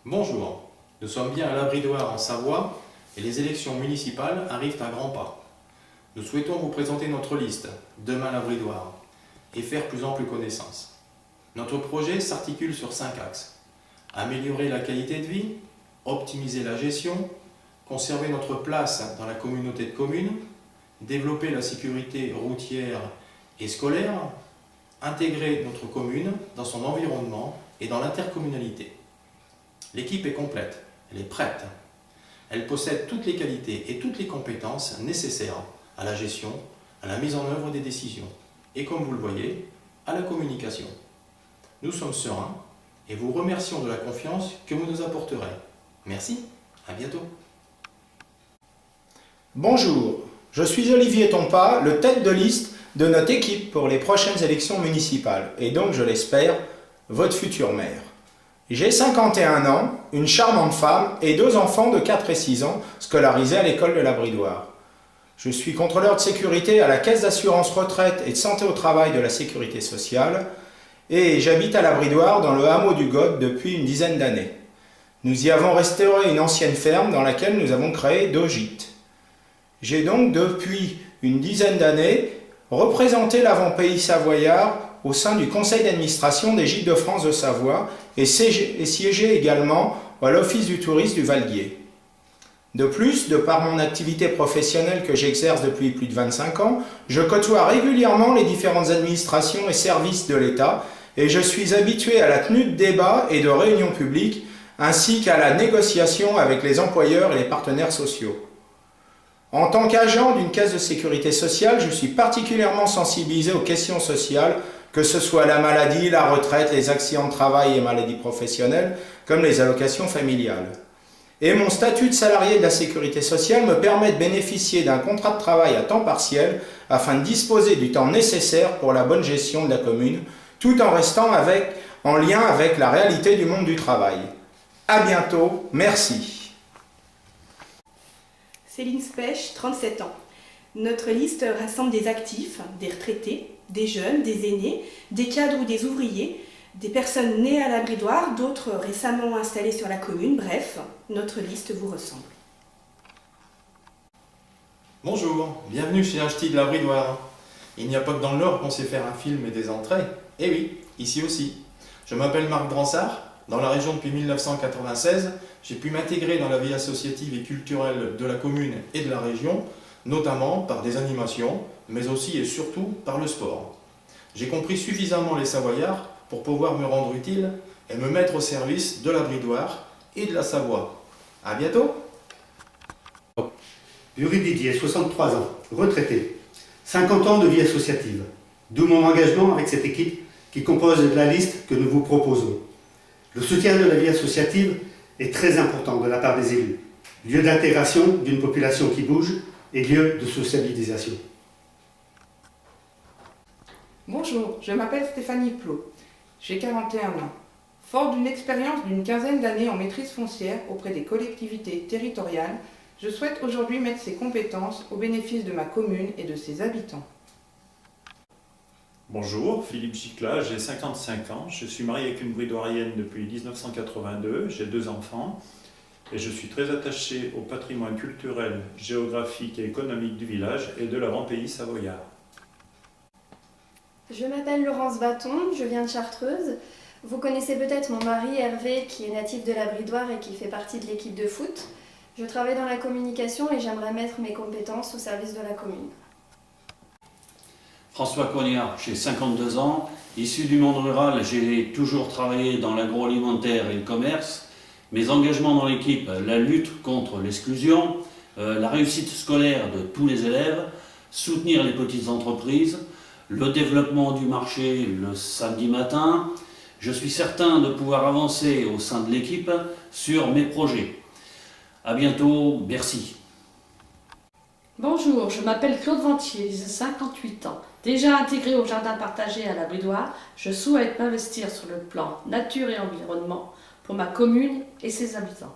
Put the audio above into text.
Bonjour, nous sommes bien à l'Abridoire en Savoie et les élections municipales arrivent à grands pas. Nous souhaitons vous présenter notre liste « Demain l'Abridoire » et faire plus ample connaissance. Notre projet s'articule sur 5 axes. Améliorer la qualité de vie, optimiser la gestion, conserver notre place dans la communauté de communes, développer la sécurité routière et scolaire, intégrer notre commune dans son environnement et dans l'intercommunalité. L'équipe est complète, elle est prête. Elle possède toutes les qualités et toutes les compétences nécessaires à la gestion, à la mise en œuvre des décisions et, comme vous le voyez, à la communication. Nous sommes sereins et vous remercions de la confiance que vous nous apporterez. Merci, à bientôt. Bonjour, je suis Olivier Tompa, le tête de liste de notre équipe pour les prochaines élections municipales et donc, je l'espère, votre futur maire. J'ai 51 ans, une charmante femme et 2 enfants de 4 et 6 ans scolarisés à l'école de l'Abridoire. Je suis contrôleur de sécurité à la Caisse d'assurance retraite et de santé au travail de la sécurité sociale et j'habite à l'Abridoire dans le hameau du God depuis une dizaine d'années. Nous y avons restauré une ancienne ferme dans laquelle nous avons créé 2 gîtes. J'ai donc depuis une dizaine d'années représenté l'avant-pays savoyard au sein du conseil d'administration des Gîtes de France de Savoie et siégé également à l'Office du tourisme du Val-d'Ier. De plus, de par mon activité professionnelle que j'exerce depuis plus de 25 ans, je côtoie régulièrement les différentes administrations et services de l'État et je suis habitué à la tenue de débats et de réunions publiques ainsi qu'à la négociation avec les employeurs et les partenaires sociaux. En tant qu'agent d'une caisse de sécurité sociale, je suis particulièrement sensibilisé aux questions sociales, que ce soit la maladie, la retraite, les accidents de travail et maladies professionnelles, comme les allocations familiales. Et mon statut de salarié de la sécurité sociale me permet de bénéficier d'un contrat de travail à temps partiel afin de disposer du temps nécessaire pour la bonne gestion de la commune, tout en restant en lien avec la réalité du monde du travail. À bientôt, merci. Céline Spech, 37 ans. Notre liste rassemble des actifs, des retraités, des jeunes, des aînés, des cadres ou des ouvriers, des personnes nées à l'Abridoire, d'autres récemment installées sur la commune. Bref, notre liste vous ressemble. Bonjour, bienvenue chez Achety de l'Abridoire. Il n'y a pas que dans le Nord qu'on sait faire un film et des entrées. Eh oui, ici aussi. Je m'appelle Marc Dransart. Dans la région depuis 1996, j'ai pu m'intégrer dans la vie associative et culturelle de la commune et de la région, notamment par des animations, mais aussi et surtout par le sport. J'ai compris suffisamment les Savoyards pour pouvoir me rendre utile et me mettre au service de l'Abridoire et de la Savoie. À bientôt. Bury Didier, 63 ans, retraité, 50 ans de vie associative, d'où mon engagement avec cette équipe qui compose la liste que nous vous proposons. Le soutien de la vie associative est très important de la part des élus, lieu d'intégration d'une population qui bouge et lieu de socialisation. Bonjour, je m'appelle Stéphanie Plot, j'ai 41 ans. Fort d'une expérience d'une quinzaine d'années en maîtrise foncière auprès des collectivités territoriales, je souhaite aujourd'hui mettre ces compétences au bénéfice de ma commune et de ses habitants. Bonjour, Philippe Gicla, j'ai 55 ans, je suis marié avec une bridoirienne depuis 1982, j'ai 2 enfants et je suis très attaché au patrimoine culturel, géographique et économique du village et de l'avant-pays savoyard. Je m'appelle Laurence Baton, je viens de Chartreuse. Vous connaissez peut-être mon mari Hervé qui est natif de l'Abridoire et qui fait partie de l'équipe de foot. Je travaille dans la communication et j'aimerais mettre mes compétences au service de la commune. François Cognard, j'ai 52 ans. Issu du monde rural, j'ai toujours travaillé dans l'agroalimentaire et le commerce. Mes engagements dans l'équipe, la lutte contre l'exclusion, la réussite scolaire de tous les élèves, soutenir les petites entreprises, le développement du marché le samedi matin. Je suis certain de pouvoir avancer au sein de l'équipe sur mes projets. À bientôt, merci. Bonjour, je m'appelle Claude Ventier, j'ai 58 ans. Déjà intégré au jardin partagé à l'Abridoire, je souhaite m'investir sur le plan nature et environnement pour ma commune et ses habitants.